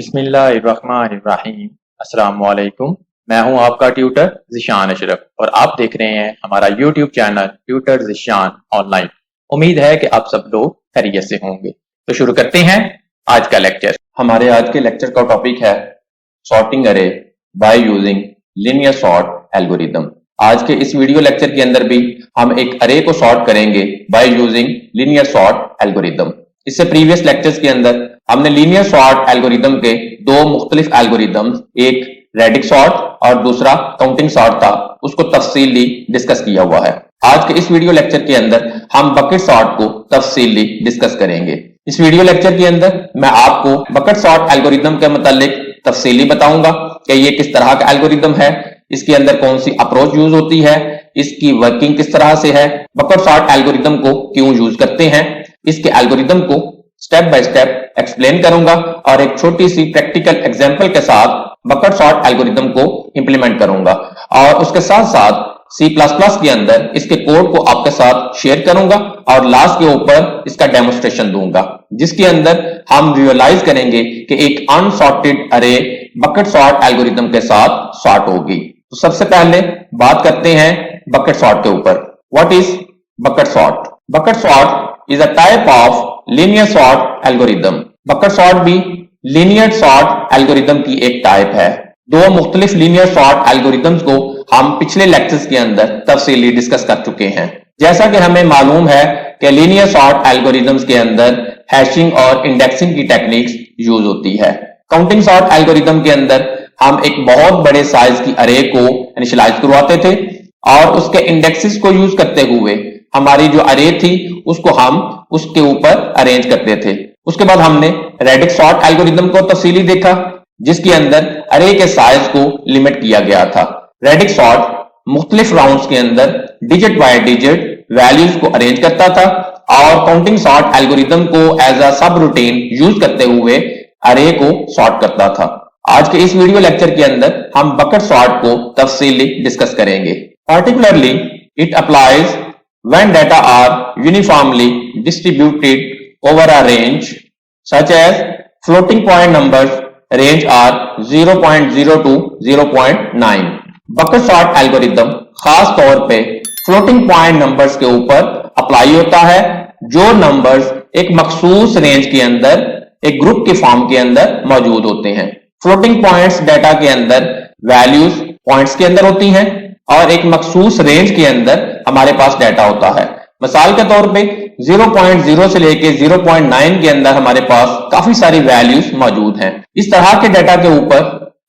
बिस्मिल्लाहिर्रहमानिर्रहीम। अस्सलाम वालेकुम। मैं हूं आपका ट्यूटर ज़िशान अशरफ और आप देख रहे हैं हमारा YouTube channel tutor Zeeshan online. उम्मीद है कि आप सब लोग खैरियत से होंगे। तो शुरू करते हैं आज का लेक्चर। हमारे आज के लेक्चर का टॉपिक है सॉर्टिंग अरे by using linear sort algorithm. आज के इस वीडियो लेक्चर के अंदर भी हम एक अरे को सॉर्ट करेंगे by using linear sort algorithm. इससे प्रीवियस लेक्चर्स के अंदर हमने लीनियर सॉर्ट एल्गोरिदम के दो मुख्तलिफ एल्गोरिदम्स, एक रेडिक्स सॉर्ट और दूसरा काउंटिंग सॉर्ट था, उसको तफसीली डिस्कस किया हुआ है। आज के इस वीडियो लेक्चर के अंदर हम बकेट सॉर्ट को तफसीली डिस्कस करेंगे। इस वीडियो लेक्चर के अंदर मैं आपको बकेट सॉर्ट एल्गोरिदम के मुतालिक तफसीली बताऊंगा कि ये किस तरह का एल्गोरिदम है, इसके अंदर कौन सी अप्रोच यूज होती है, इसकी वर्किंग किस तरह से है, बकेट सॉर्ट एल्गोरिदम को क्यों यूज करते हैं, इसके एल्गोरिदम को स्टेप बाय स्टेप एक्सप्लेन करूंगा और एक छोटी सी प्रैक्टिकल एग्जांपल के साथ बकेट सॉर्ट एल्गोरिदम को इंप्लीमेंट करूंगा और उसके साथ साथ C++ के अंदर इसके कोड को आपके साथ शेयर करूंगा और लास्ट के ऊपर इसका डेमोन्स्ट्रेशन दूंगा, जिसके अंदर हम रियलाइज करेंगे कि एक अनसॉर्टेड अरे बकेट सॉर्ट एल्गोरिदम के साथ सॉर्ट होगी। तो सबसे पहले बात करते हैं बकेट सॉर्ट के ऊपर। What is bucket sort? Bucket sort is a type of linear sort algorithm. Bucket sort भी लीनियर सॉर्ट एल्गोरिदम की एक टाइप है। दो मुख्तलिफ लीनियर सॉर्ट एल्गोरिदम्स को हम पिछले लेक्चर्स के अंदर तफसीली डिस्कस कर चुके हैं। जैसा कि हमें मालूम है कि लीनियर सॉर्ट एल्गोरिदम्स के अंदर हैशिंग और इंडेक्सिंग की टेक्निक्स यूज होती है। काउंटिंग सॉर्ट एल्गोरिदम के अंदर हम एक बहुत बड़े साइज की अरे को इनिशियलाइज करवाते थे और उसके इंडेक्सेस को यूज करते हुए हमारी जो अरे थी उसको हम उसके ऊपर अरेंज करते थे। उसके बाद हमने रेडिक्स सॉर्ट एल्गोरिदम को तफसीली देखा, जिसके अंदर अरे के साइज को लिमिट किया गया था। रेडिक्स सॉर्ट मुख्तलिफ राउंड्स के अंदर डिजिट बाय डिजिट वैल्यूज को अरेंज करता था और काउंटिंग सॉर्ट एल्गोरिदम को एज अ सब रूटीन यूज करते हुए अरे को सॉर्ट करता था। आज के इस वीडियो लेक्चर के अंदर हम बकेट सॉर्ट को तफसीली डिस्कस करेंगे। Particularly, it applies when data are uniformly distributed over a range, such as floating point numbers range are 0.0 to 0.9. Bucket sort algorithm खास तौर पे फ्लोटिंग पॉइंट नंबर्स के ऊपर अप्लाई होता है, जो नंबर्स एक मखसूस रेंज के अंदर एक ग्रुप के फॉर्म के अंदर मौजूद होते हैं। फ्लोटिंग पॉइंट्स डाटा के अंदर वैल्यूज पॉइंट्स के अंदर होती हैं और एक मखसूस रेंज के अंदर हमारे पास डाटा होता है। मिसाल के तौर पे 0.0 से लेके 0.9 के अंदर हमारे पास काफी सारी वैल्यूज मौजूद हैं। इस तरह के डाटा के ऊपर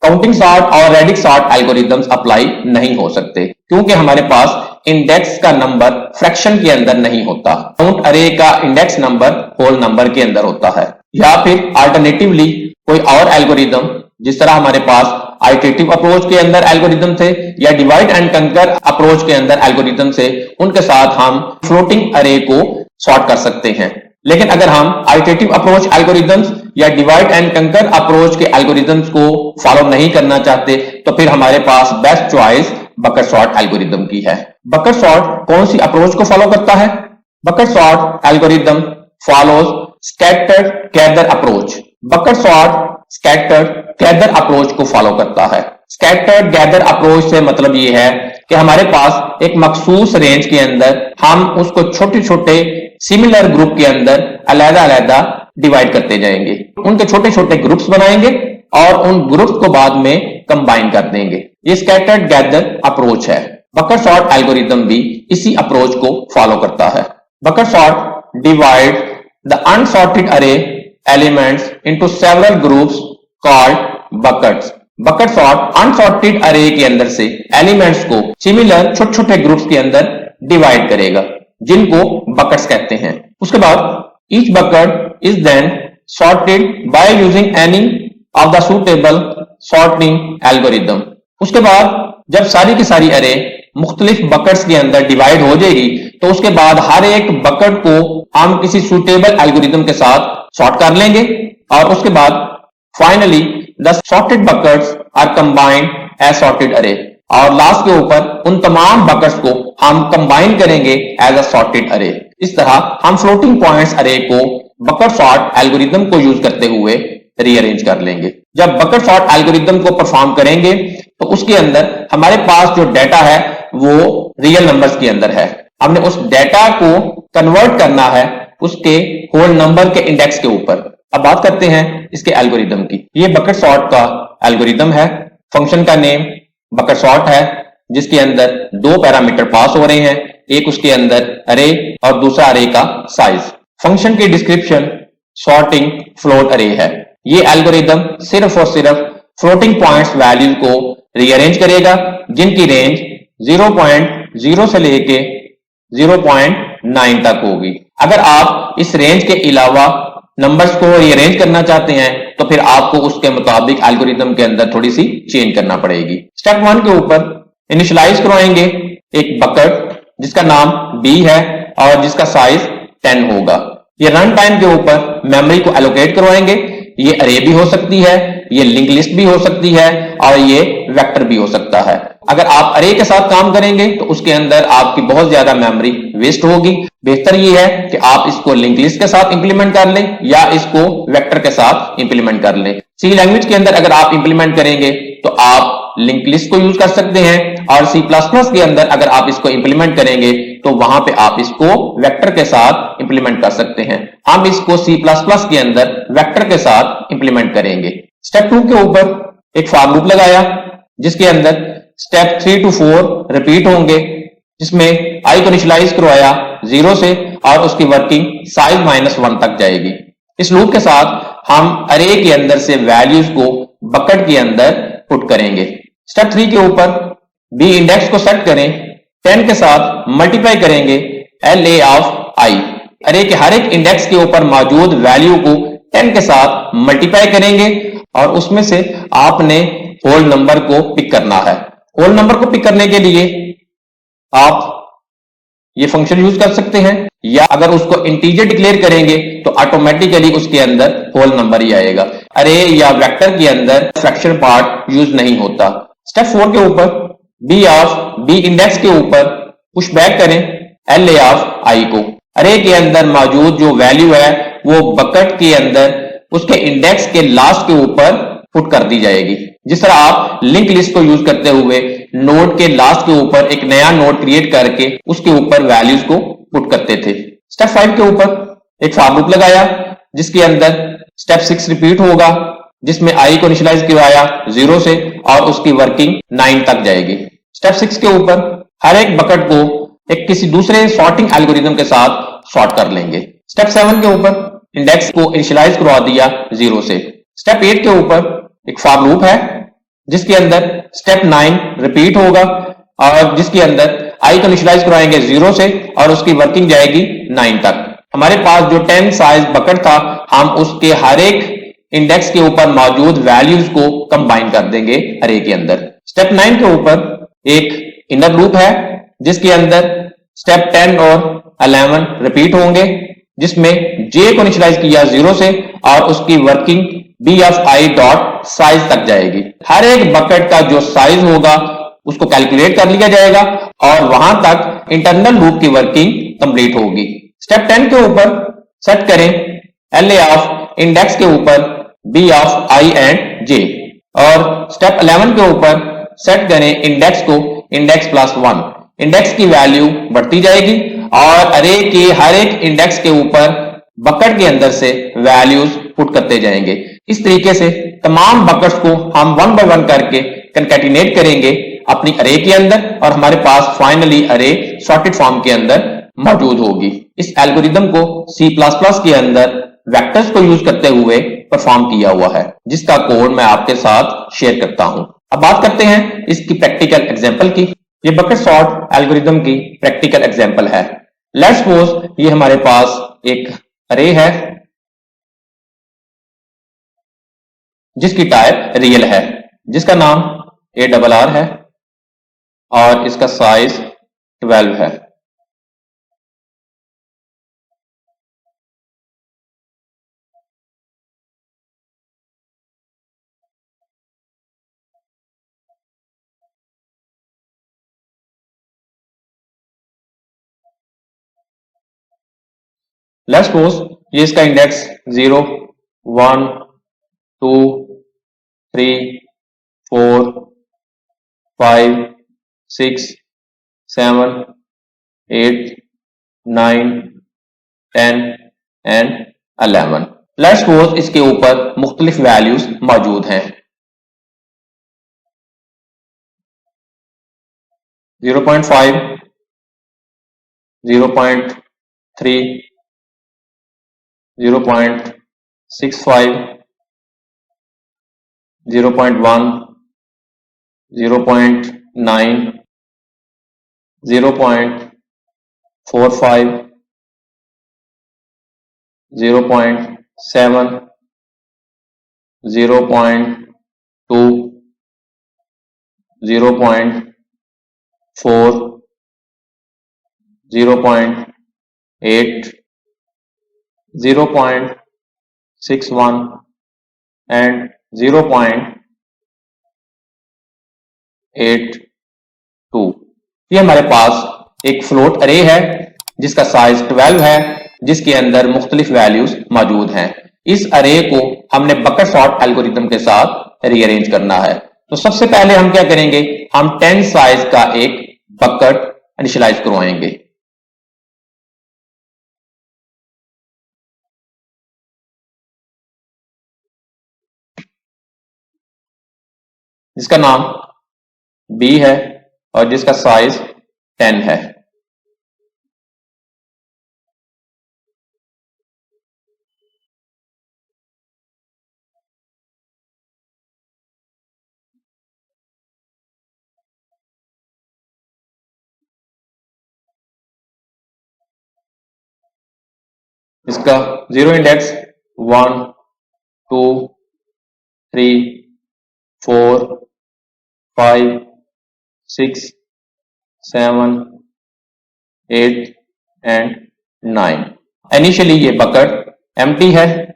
काउंटिंग सॉर्ट और रेडिक्स सॉर्ट एल्गोरिदम्स अप्लाई नहीं हो सकते, क्योंकि हमारे पास इंडेक्स का नंबर फ्रैक्शन के अंदर नहीं होता। काउंट अरे का इंडेक्स नंबर होल नंबर के अंदर होता है। या फिर अल्टरनेटिवली कोई और एल्गोरिदम, जिस तरह हमारे पास आइटरेटिव अप्रोच के अंदर एल्गोरिदम थे या डिवाइड एंड कंकर अप्रोच के अंदर एल्गोरिदम से, उनके साथ हम फ्लोटिंग अरे को सॉर्ट कर सकते हैं। लेकिन अगर हम आइटरेटिव अप्रोच एल्गोरिदम्स या डिवाइड एंड कंकर अप्रोच के एल्गोरिदम्स को फॉलो नहीं करना चाहते, तो फिर हमारे पास best choice bucket sort algorithm की है। बकेट सॉर्ट कौन सी अप्रोच को फॉलो करता है? Bucket sort algorithm follows scattered gather approach. Bucket sort scattered gather approach को फॉलो करता है। स्कैटर्ड गैदर अप्रोच से मतलब ये है कि हमारे पास एक मखसूस रेंज के अंदर हम उसको छोटे छोटे सिमिलर ग्रुप के अंदर अलग-अलग डिवाइड करते जाएंगे, उनके छोटे छोटे ग्रुप्स बनाएंगे और उन ग्रुप्स को बाद में कंबाइन कर देंगे। ये स्कैटर्ड गैदर अप्रोच है। बकेट सॉर्ट एल्गोरिदम भी इसी अप्रोच को फॉलो करता है। Bucket sort divide the unsorted अरे elements into several groups called buckets. Bucket sort unsorted अरे के अंदर से एलिमेंट्स को सिमिलर छोटे छोटे ग्रुप्स के अंदर डिवाइड करेगा, जिनको बकेट्स कहते हैं। उसके बाद each bucket is then sorted by using any of the suitable sorting algorithm. उसके बाद जब सारी की सारी अरे मुख्तलिफ बकेट्स के अंदर डिवाइड हो जाएगी, तो उसके बाद हर एक बकेट को हम किसी सुटेबल एल्गोरिदम के साथ सॉर्ट कर लेंगे और उसके बाद finally the sorted buckets are combined as sorted array, और लास्ट के ऊपर उन तमाम बकेट्स को हम कंबाइन करेंगे एज अ सॉर्टेड अरे। इस तरह हम फ्लोटिंग पॉइंट्स अरे को बकेट सॉर्ट एल्गोरिदम को यूज करते हुए रीअरेंज कर लेंगे। जब बकेट सॉर्ट एल्गोरिदम को परफॉर्म करेंगे तो उसके अंदर हमारे पास जो डाटा है वो रियल नंबर्स के अंदर है। हमने उस डाटा को कन्वर्ट करना है उसके होल नंबर के इंडेक्स के ऊपर। अब बात करते हैं इसके एल्गोरिदम की। ये बकेट सॉर्ट का एल्गोरिदम है। फंक्शन का नेम बकेट सॉर्ट है, जिसके अंदर दो पैरामीटर पास हो रहे हैं, एक उसके अंदर अरे और दूसरा अरे का साइज। फंक्शन की डिस्क्रिप्शन सॉर्टिंग फ्लोट अरे है। ये एल्गोरिदम सिर्फ और सिर्फ फ्लोटिंग पॉइंट्स वैल्यू को रीअरेंज करेगा जिनकी रेंज 0.0 से लेके 0.9 तक होगी। अगर आप इस रेंज के अलावा नंबर्स को रीअरेंज करना चाहते हैं तो फिर आपको उसके मुताबिक एल्गोरिदम के अंदर थोड़ी सी चेंज करना पड़ेगी। स्टेप 1 के ऊपर इनिशियलाइज करवाएंगे एक बकेट जिसका नाम बी है और जिसका साइज 10 होगा। ये रन टाइम के ऊपर मेमोरी को एलोकेट करवाएंगे। ये अरे भी हो सकती है, ये लिंक लिस्ट भी हो सकती है और ये वेक्टर भी हो सकता है। अगर आप अरे के साथ काम करेंगे तो उसके अंदर आपकी बहुत ज्यादा मेमोरी वेस्ट होगी। बेहतर ये है कि आप इसको लिंक लिस्ट के साथ इंप्लीमेंट कर लें या इसको वेक्टर के साथ इंप्लीमेंट कर लें। सी लैंग्वेज के अंदर अगर आप इंप्लीमेंट करेंगे तो आप लिंक लिस्ट को यूज कर सकते हैं और सी प्लस प्लस के अंदर अगर आप इसको इंप्लीमेंट करेंगे तो वहां पे आप इसको वेक्टर के साथ इंप्लीमेंट कर सकते हैं। हम इसको सी प्लस प्लस के अंदर वेक्टर के साथ इंप्लीमेंट करेंगे। स्टेप 2 के ऊपर एक फॉर लूप लगाया जिसके अंदर स्टेप 3 to 4 रिपीट होंगे, जिसमें आई को इनिशियलाइज करवाया 0 से और उसकी वर्किंग साइज -1 तक जाएगी। इस लूप के साथ हम अरे के अंदर से वैल्यूज को बकेट के अंदर पुट करेंगे। स्टेप 3 के ऊपर बी इंडेक्स को सेट करें, 10 के साथ मल्टीप्लाई करेंगे LA ऑफ आई। अरे के हर एक इंडेक्स के ऊपर मौजूद वैल्यू को 10 के साथ मल्टीप्लाई करेंगे और उसमें से आपने होल नंबर को पिक करना है। होल नंबर को पिक करने के लिए आप ये फंक्शन यूज कर सकते हैं या अगर उसको इंटीजर डिक्लेयर करेंगे तो ऑटोमेटिकली उसके अंदर होल नंबर ही आएगा। अरे या वेक्टर के अंदर फ्रैक्शन पार्ट यूज नहीं होता। स्टेप 4 के ऊपर बी ऑफ बी इंडेक्स के ऊपर पुश बैक करें LA ऑफ आई को। अरे के अंदर मौजूद जो वैल्यू है वो बकेट के अंदर उसके इंडेक्स के लास्ट के ऊपर पुट कर दी जाएगी। जिस तरह आप लिंक लिस्ट को यूज करते हुए नोड के लास्ट के ऊपर एक नया नोड क्रिएट करके उसके ऊपर वैल्यूज को पुट करते थे। स्टेप 5 के ऊपर एक फॉर लूप लगाया जिसके अंदर स्टेप 6 रिपीट होगा, जिसमें आई को इनिशियलाइज करवाया 0 से और उसकी वर्किंग 9 तक जाएगी। स्टेप 6 के ऊपर हर एक बकेट को एक किसी दूसरे सॉर्टिंग एल्गोरिदम के साथ सॉर्ट कर लेंगे। स्टेप 7 के ऊपर इंडेक्स को इनिशियलाइज करवा दिया 0 से। स्टेप 8 के ऊपर एक फॉर लूप है जिसके अंदर स्टेप 9 रिपीट होगा और जिसके अंदर आई को इनिशियलाइज करवाएंगे 0 से और उसकी वर्किंग जाएगी 9 तक। हमारे पास जो 10 साइज बकेट था हम उसके हर एक इंडेक्स के ऊपर मौजूद वैल्यूज को कंबाइन कर देंगे अरे के अंदर। स्टेप 9 के ऊपर एक इनर लूप है जिसके अंदर स्टेप 10 और 11 रिपीट होंगे, जिसमें जे को इनिशियलाइज किया 0 से और उसकी working B of I dot size तक जाएगी। हर एक बकेट का जो साइज होगा उसको कैलकुलेट कर लिया जाएगा और वहां तक इंटरनल लूप की वर्किंग कंप्लीट होगी। स्टेप 10 के ऊपर सेट करें LA ऑफ इंडेक्स के ऊपर बी ऑफ आई एंड जे और स्टेप 11 के ऊपर सेट करें इंडेक्स को इंडेक्स +1। इंडेक्स की वैल्यू बढ़ती जाएगी और अरे के हर एक इंडेक्स के ऊपर बकेट के अंदर से वैल्यूज पुट करते जाएंगे। इस तरीके से तमाम बकेट्स को हम 1 बाय 1 करके कंकैटिनेट करेंगे अपनी अरे के अंदर और हमारे पास फाइनली अरे सॉर्टेड फॉर्म के अंदर मौजूद होगी। इस एल्गोरिदम को C++ के अंदर वेक्टर्स को यूज करते हुए परफॉर्म किया हुआ है, जिसका कोड मैं आपके साथ शेयर करता हूं। अब बात करते हैं इसकी प्रैक्टिकल एग्जांपल की। ये बकेट सॉर्ट एल्गोरिदम की प्रैक्टिकल एग्जांपल है। लेट्स सपोज ये हमारे पास एक अरे है जिसकी टाइप रियल है, जिसका नाम ARR है और इसका साइज 12 है। लेट्स सपोज ये इसका इंडेक्स 0, 1, 2, 3, 4, 5, 6, 7, 8, 9, 10 एंड 11। लेट्स सपोज इसके ऊपर मुख्तलिफ वैल्यूज मौजूद हैं। 0.5, 0.3, 0.65, 0.1, 0.9, 0.45, 0.7, 0.2, 0.4, 0.8, 0.61 एंड 0.82। ये हमारे पास एक फ्लोट अरे है जिसका साइज 12 है, जिसके अंदर मुख्तलिफ वैल्यूज मौजूद हैं। इस अरे को हमने बकेट सॉर्ट एल्गोरिथम के साथ रीअरेंज करना है। तो सबसे पहले हम क्या करेंगे, हम 10 साइज का एक बकेट इनिशियलाइज करवाएंगे। जिसका नाम B है और जिसका साइज 10 है। इसका जीरो इंडेक्स 1, 2, 3, 4, 5, 6, 7, 8 एंड 9। इनिशियली ये बकेट एम्प्टी है।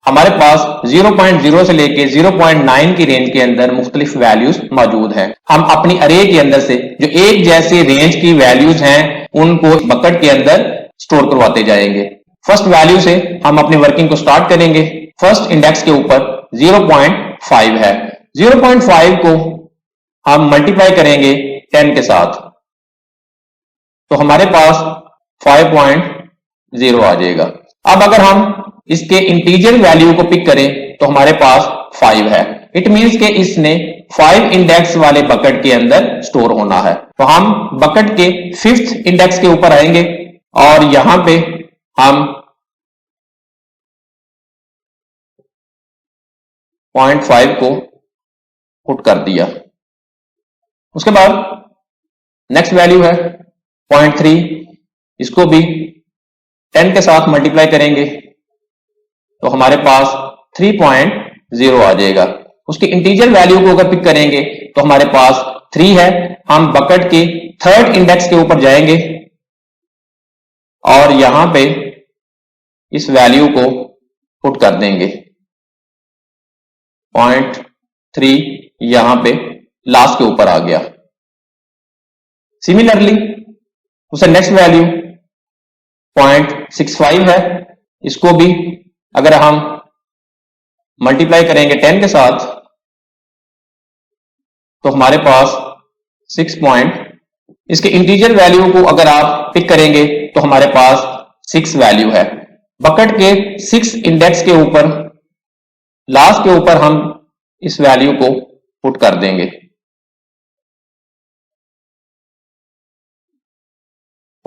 हमारे पास 0.0 से लेके 0.9 की रेंज के अंदर मुख्तलिफ वैल्यूज मौजूद हैं। हम अपनी अरे के अंदर से जो एक जैसे रेंज की वैल्यूज हैं उनको बकेट के अंदर स्टोर करवाते जाएंगे। फर्स्ट वैल्यू से हम अपनी वर्किंग को स्टार्ट करेंगे। फर्स्ट इंडेक्स के ऊपर 0.5 है। 0.5 को हम मल्टीप्लाई करेंगे 10 के साथ, तो हमारे पास 5.0 आ जाएगा। अब अगर हम इसके इंटीजर वैल्यू को पिक करें तो हमारे पास 5 है। इट मींस के इसने 5 इंडेक्स वाले बकेट के अंदर स्टोर होना है। तो हम बकेट के 5th इंडेक्स के ऊपर आएंगे और यहां पे हम 0.5 को पुट कर दिया। उसके बाद नेक्स्ट वैल्यू है 0.3, इसको भी 10 के साथ मल्टीप्लाई करेंगे तो हमारे पास 3.0 आ जाएगा। उसके इंटीजर वैल्यू को अगर पिक करेंगे तो हमारे पास 3 है। हम बकेट के 3rd इंडेक्स के ऊपर जाएंगे और यहां पे इस वैल्यू को पुट कर देंगे। 0.3 यहां पे लास्ट के ऊपर आ गया। सिमिलरली उसे नेक्स्ट वैल्यू 0.65 है, इसको भी अगर हम मल्टीप्लाई करेंगे 10 के साथ तो हमारे पास 6 इसके इंटीजर वैल्यू को अगर आप पिक करेंगे तो हमारे पास 6 वैल्यू है। बकेट के 6 इंडेक्स के ऊपर लास्ट के ऊपर हम इस वैल्यू को पुट कर देंगे।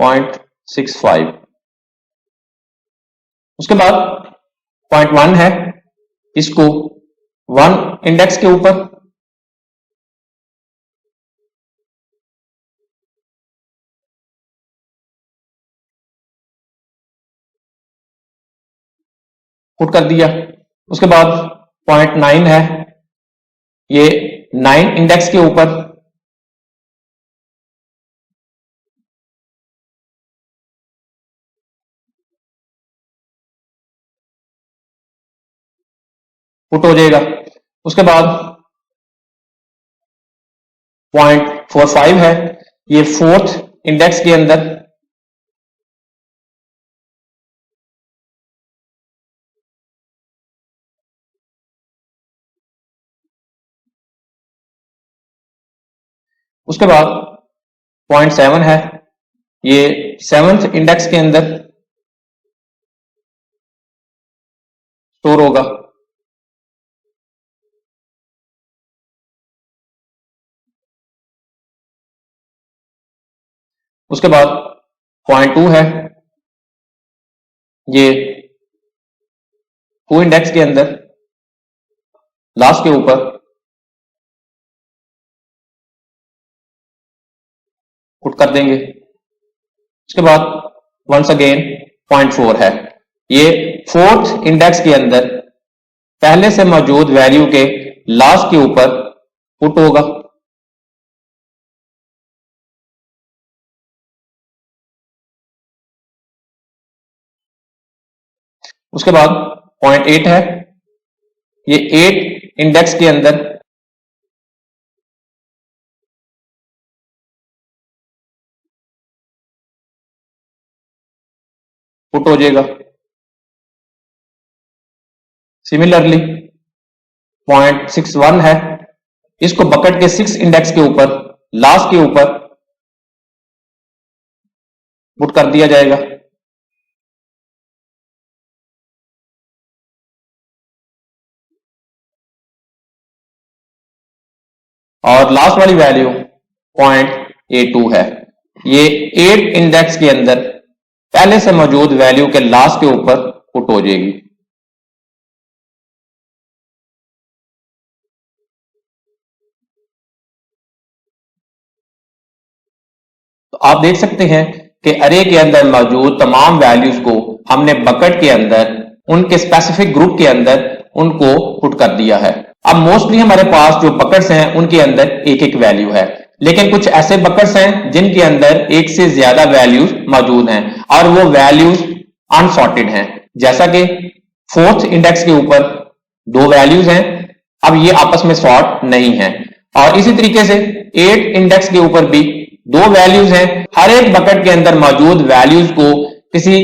0.65। उसके बाद 0.1 है, इसको 1 इंडेक्स के ऊपर पुट कर दिया। उसके बाद 0.9 है, ये 9 इंडेक्स के ऊपर पुट हो जाएगा। उसके बाद 0.45 है, ये 4th इंडेक्स के अंदर उसके बाद 0.7 है, ये 7th इंडेक्स के अंदर स्टोर होगा। उसके बाद 0.2 है, ये 2 इंडेक्स के अंदर लास्ट के ऊपर पुट कर देंगे। उसके बाद वंस अगेन 0.4 है, ये 4th इंडेक्स के अंदर पहले से मौजूद वैल्यू के लास्ट के ऊपर पुट होगा। उसके बाद 0.8 है, ये 8 इंडेक्स के अंदर पुट हो जाएगा। सिमिलरली 0.61 है, इसको बकेट के 6 इंडेक्स के ऊपर लास्ट के ऊपर पुट कर दिया जाएगा। और लास्ट वाली वैल्यू 0.82 है, ये 8 इंडेक्स के अंदर पहले से मौजूद वैल्यू के लास्ट के ऊपर पुट हो जाएगी। तो आप देख सकते हैं कि अरे के अंदर मौजूद तमाम वैल्यूज को हमने बकेट के अंदर उनके स्पेसिफिक ग्रुप के अंदर उनको पुट कर दिया है। अब मोस्टली हमारे पास जो बकेट्स हैं उनके अंदर एक एक वैल्यू है, लेकिन कुछ ऐसे बकेट्स हैं जिनके अंदर एक से ज्यादा वैल्यूज मौजूद हैं और वो वैल्यूज अनसॉर्टेड हैं। जैसा कि 4th इंडेक्स के ऊपर 2 वैल्यूज हैं, अब ये आपस में सॉर्ट नहीं है। और इसी तरीके से 8 इंडेक्स के ऊपर भी 2 वैल्यूज हैं। हर एक बकेट के अंदर मौजूद वैल्यूज को किसी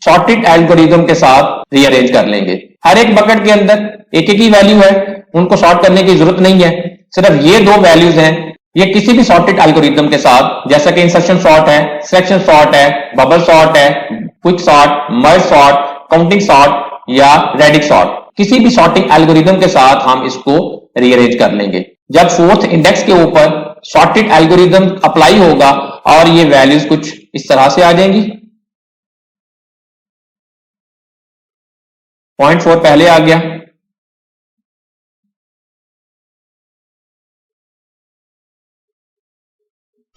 सॉर्टेड एल्गोरिथम के साथ रीअरेंज कर लेंगे। हर एक बकेट के अंदर एक एक ही वैल्यू है, उनको सॉर्ट करने की जरूरत नहीं है, सिर्फ ये 2 वैल्यूज हैं। ये किसी भी सॉर्टेड एल्गोरिथम के साथ, जैसा कि इंसर्शन सॉर्ट है, सिलेक्शन सॉर्ट है, बबल सॉर्ट है, quick sort, merge sort, counting sort या रेडिक्स सॉर्ट, किसी भी सॉर्टिंग एल्गोरिथम के साथ हम इसको रीअरेंज कर लेंगे। जब 4th इंडेक्स के ऊपर सॉर्टेड एल्गोरिथम अप्लाई होगा और ये वैल्यूज कुछ इस तरह से आ जाएंगी। 0.4 पहले आ गया,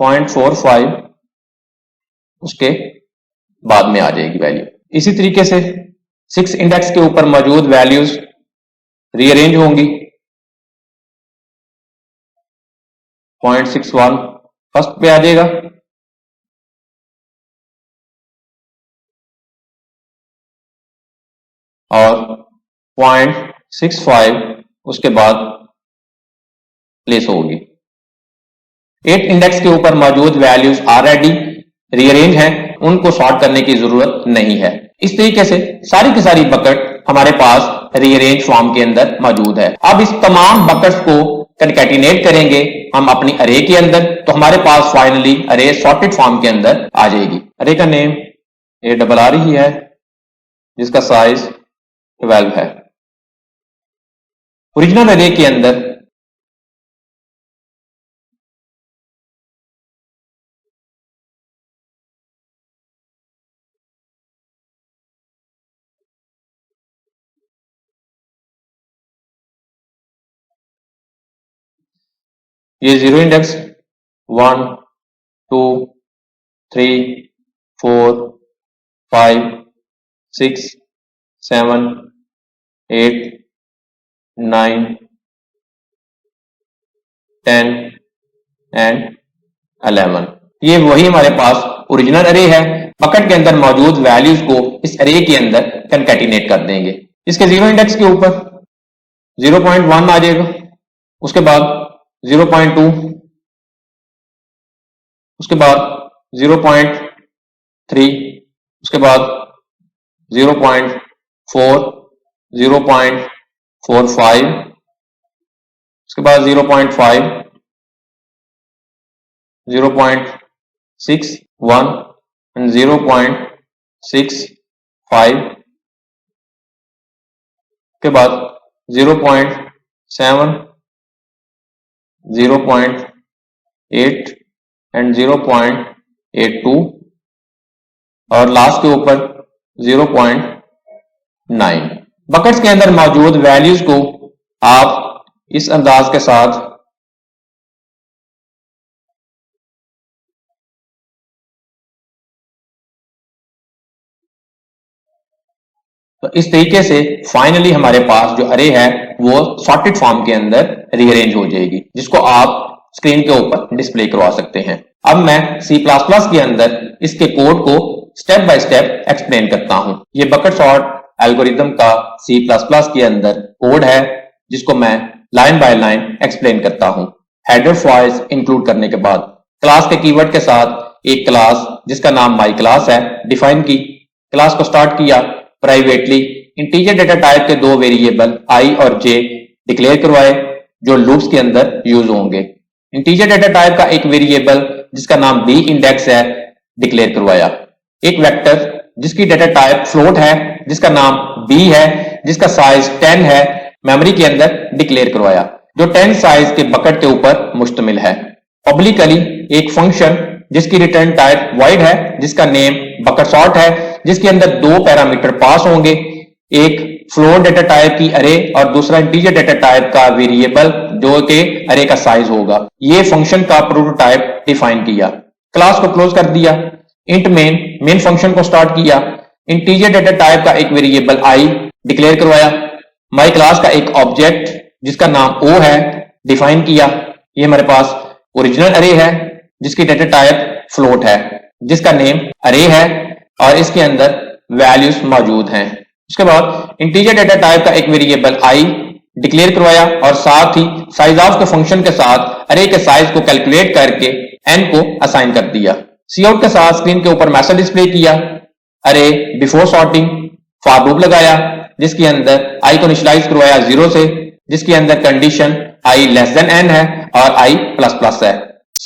0.45 उसके बाद में आ जाएगी वैल्यू। इसी तरीके से 6 इंडेक्स के ऊपर मौजूद वैल्यूज रीअरेंज होंगी। 0.61 फर्स्ट पे आ जाएगा, और 0.65 उसके बाद प्लेस होगी। 8 इंडेक्स के ऊपर मौजूद वैल्यूज ऑलरेडी रीअरेंज हैं, उनको सॉर्ट करने की जरूरत नहीं है। इस तरीके से सारी की सारी बकेट हमारे पास रीअरेंज फॉर्म के अंदर मौजूद है। अब इस तमाम बकेट्स को कंकैटिनेट करेंगे हम अपनी अरे के अंदर, तो हमारे पास फाइनली अरे सॉर्टेड फॉर्म के अंदर आ जाएगी। अरे का नेम ARR ही है, जिसका साइज 12 है। ओरिजिनल अरे के अंदर ये 0 इंडेक्स 1 2 3 4 5 6 7 8 9 10 एंड 11, ये वही हमारे पास ओरिजिनल अरे है। बकेट के अंदर मौजूद वैल्यूज को इस अरे के अंदर कंकैटिनेट कर देंगे। इसके 0 इंडेक्स के ऊपर 0.1 आ जाएगा, उसके बाद 0.2, उसके बाद 0.3, उसके बाद 0.4, 0.45, उसके बाद 0.5, 0.61 and 0.65 के बाद 0.7, 0.8 एंड 0.82 और लास्ट के ऊपर 0.9। बकेट्स के अंदर मौजूद वैल्यूज को आप इस अंदाज के साथ तो इस तरीके से फाइनली हमारे पास जो अरे है वो सॉर्टेड फॉर्म के अंदर रीअरेंज हो जाएगी, जिसको आप स्क्रीन के ऊपर डिस्प्ले करवा सकते हैं। अब मैं C++ के अंदर इसके कोड को स्टेप बाय स्टेप एक्सप्लेन करता हूं। ये बकेट सॉर्ट एल्गोरिथम का C++ के अंदर कोड है, जिसको मैं लाइन बाय लाइन एक्सप्लेन करता हूं। हेडर फाइल्स इंक्लूड करने के बाद क्लास के कीवर्ड के साथ एक क्लास जिसका नाम माई क्लास है डिफाइन की। क्लास को स्टार्ट किया, प्राइवेटली इंटीजर डेटा टाइप के दो वेरिएबल i और j डिक्लेयर करवाए जो लूप्स के अंदर यूज होंगे। इंटीजर डेटा टाइप का एक वेरिएबल जिसका नाम b इंडेक्स है डिक्लेयर करवाया। एक वेक्टर जिसकी डेटा टाइप फ्लोट है जिसका नाम b है, जिसका साइज 10 है, मेमोरी के अंदर डिक्लेयर करवाया, जो 10 साइज के बकेट के ऊपर मुश्तमिल है। पब्लिकली एक फंक्शन जिसकी रिटर्न टाइप वॉइड है, जिसका नेम बकेट सॉर्ट है, जिसके अंदर दो पैरामीटर पास होंगे, एक फ्लोट डेटा टाइप की अरे और दूसरा इंटीजर डेटा टाइप का वेरिएबल जो कि अरे का साइज होगा। ये फंक्शन का प्रोटोटाइप डिफाइन किया, क्लास को क्लोज कर दिया, इंट मेन फंक्शन को स्टार्ट किया, इंटीजर डेटा टाइप का एक वेरिएबल i डिक्लेयर करवाया, माई क्लास का एक ऑब्जेक्ट जिसका नाम o है डिफाइन किया। ये हमारे पास ओरिजिनल अरे है जिसकी डेटा टाइप फ्लोट है, जिसका नेम अरे है और इसके अंदर वैल्यूज मौजूद हैं। उसके बाद इंटीजर डेटा टाइप का एक वेरिएबल i डिक्लेयर करवाया और साथ ही साइज ऑफ के फंक्शन के साथ अरे के साइज को कैलकुलेट करके n को असाइन कर दिया। काउट के साथ स्क्रीन के ऊपर मैसेज डिस्प्ले किया, अरे बिफोर सॉर्टिंग फॉर लूप लगाया जिसके अंदर i को इनिशियलाइज करवाया 0 से, जिसके अंदर condition i less than n है और i प्लस प्लस है।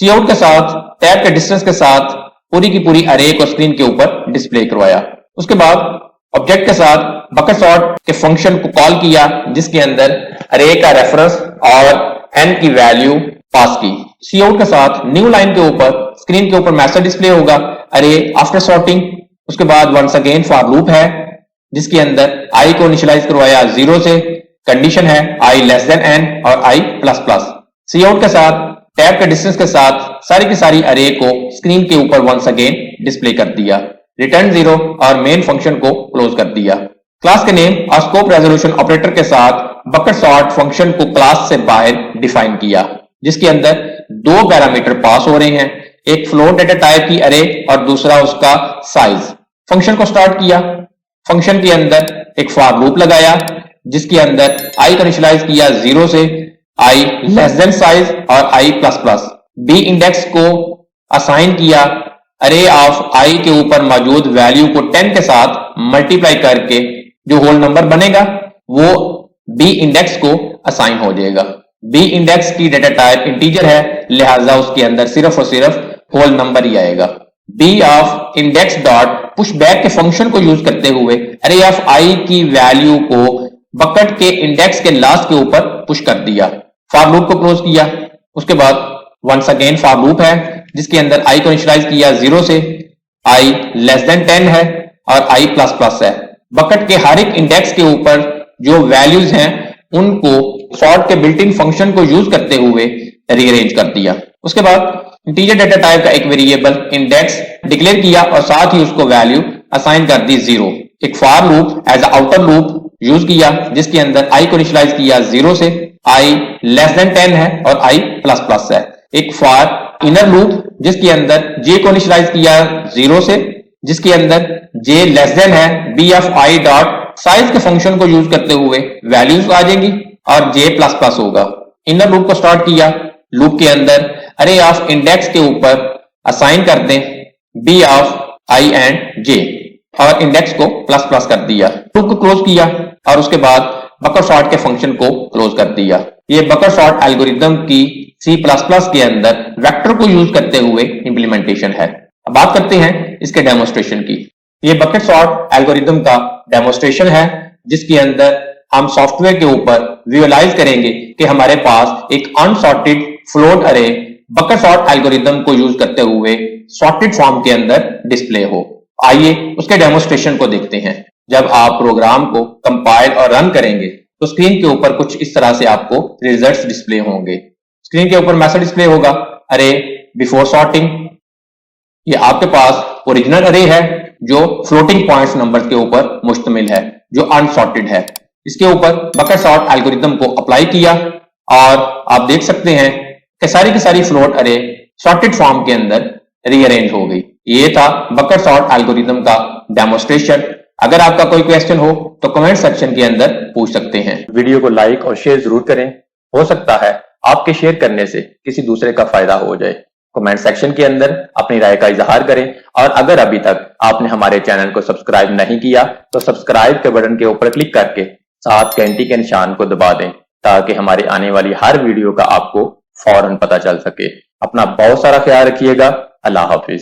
काउट के साथ टैब के डिस्टेंस के साथ पूरी की पूरी अरे को स्क्रीन के ऊपर डिस्प्ले करवाया। उसके बाद ऑब्जेक्ट के साथ बकेट सॉर्ट के फंक्शन को कॉल किया जिसके अंदर अरे का रेफरेंस और n की वैल्यू पास की। काउट के साथ न्यू लाइन के ऊपर स्क्रीन के ऊपर मैसेज डिस्प्ले होगा, अरे आफ्टर सॉर्टिंग। उसके बाद वंस अगेन फॉर लूप है जिसके अंदर i को इनिशियलाइज करवाया 0 से, कंडीशन है i लेस देन n और i प्लस प्लस। काउट के साथ टैब के डिस्टेंस के साथ सारी की सारी अरे को स्क्रीन के ऊपर वंस अगेन डिस्प्ले कर दिया, रिटर्न 0 और मेन फंक्शन को क्लोज कर दिया। क्लास के नेम और स्कोप रेजोल्यूशन ऑपरेटर के साथ बकेट सॉर्ट फंक्शन को क्लास से बाहर डिफाइन किया, जिसके अंदर दो पैरामीटर पास हो रहे हैं, एक फ्लोट डेटा टाइप की अरे और दूसरा उसका साइज। फंक्शन को स्टार्ट किया, फंक्शन के अंदर एक फॉर लूप लगाया जिसके अंदर i को इनिशियलाइज किया 0 से, i लेस देन साइज और i plus plus. b index को असाइन किया, अरे ऑफ i के ऊपर मौजूद वैल्यू को 10 के साथ मल्टीप्लाई करके जो होल नंबर बनेगा वो b इंडेक्स को असाइन हो जाएगा। b इंडेक्स की डेटा टाइप इंटीजर है, लिहाजा उसके अंदर सिर्फ और सिर्फ होल नंबर ही आएगा। b of index dot push back के फंक्शन को यूज करते हुए अरे ऑफ i की वैल्यू को बकेट के इंडेक्स के लास्ट के ऊपर पुश कर दिया। फॉर लूप को क्लोज किया। उसके बाद वंस अगेन फॉर लूप है जिसके अंदर i को इनिशियलाइज किया 0 से, i लेस देन 10 है और i प्लस प्लस है। बकेट के हर एक इंडेक्स के ऊपर जो वैल्यूज हैं उनको सॉर्ट के बिल्ट इन फंक्शन को यूज करते हुए रीअरेंज कर दिया। उसके बाद इंटीजर डेटा टाइप का एक वेरिएबल इंडेक्स डिक्लेयर किया और साथ ही उसको वैल्यू असाइन कर दी 0। एक for loop as outer loop use किया जिसके अंदर i को इनिशियलाइज किया 0 से, i लेस देन 10 है और i प्लस प्लस है। एक फॉर इनर लूप जिसके अंदर j को इनिशियलाइज किया 0 से, जिसके अंदर j लेस देन है, b of i dot size के फंक्शन को यूज करते हुए वैल्यूज आ जाएंगी और j प्लस प्लस होगा। इनर लूप को स्टार्ट किया, लूप के अंदर अरे ऑफ इंडेक्स के ऊपर असाइन कर दें b of i and j और इंडेक्स को प्लस प्लस कर दिया। लूप को क्लोज किया और उसके बाद बकेट सॉर्ट के फंक्शन को क्लोज कर दिया। ये बकेट सॉर्ट एल्गोरिथम की C++ के अंदर वेक्टर को यूज करते हुए इंप्लीमेंटेशन है। अब बात करते हैं इसके डेमोन्स्ट्रेशन की। ये बकेट सॉर्ट एल्गोरिदम का डेमोन्स्ट्रेशन है, जिसके अंदर हम सॉफ्टवेयर के ऊपर विजुअलाइज करेंगे कि हमारे पास एक अनसॉर्टेड फ्लोट अरे बकेट सॉर्ट एल्गोरिदम को यूज करते हुए सॉर्टेड फॉर्म के अंदर डिस्प्ले हो। आइए उसके डेमोन्स्ट्रेशन को देखते हैं। जब आप प्रोग्राम को कंपाइल और रन करेंगे तो स्क्रीन के ऊपर कुछ इस तरह से आपको रिजल्ट्स डिस्प्ले होंगे। स्क्रीन के ऊपर मैसेज डिस्प्ले होगा अरे बिफोर सॉर्टिंग। ये आपके पास ओरिजिनल अरे है जो फ्लोटिंग पॉइंट्स नंबर्स के ऊपर मुश्तमिल है, जो अनसॉर्टेड है। इसके ऊपर बकेट सॉर्ट एल्गोरिदम को अप्लाई किया और आप देख सकते हैं कि सारी फ्लोट अरे सॉर्टेड फॉर्म के अंदर रीअरेंज हो गई। ये था बकेट सॉर्ट एल्गोरिदम का डेमोन्स्ट्रेशन। अगर आपका कोई क्वेश्चन हो तो कमेंट सेक्शन के अंदर पूछ सकते हैं। वीडियो को लाइक और शेयर जरूर करें, हो सकता है आपके शेयर करने से किसी दूसरे का फायदा हो जाए। कमेंट सेक्शन के अंदर अपनी राय का इजहार करें और अगर अभी तक आपने हमारे चैनल को सब्सक्राइब नहीं किया तो सब्सक्राइब के बटन के ऊपर क्लिक करके साथ घंटी के निशान को दबा दें ताकि हमारी आने वाली हर वीडियो का आपको फौरन पता चल सके। अपना बहुत सारा ख्याल रखिएगा। अल्लाह हाफिज।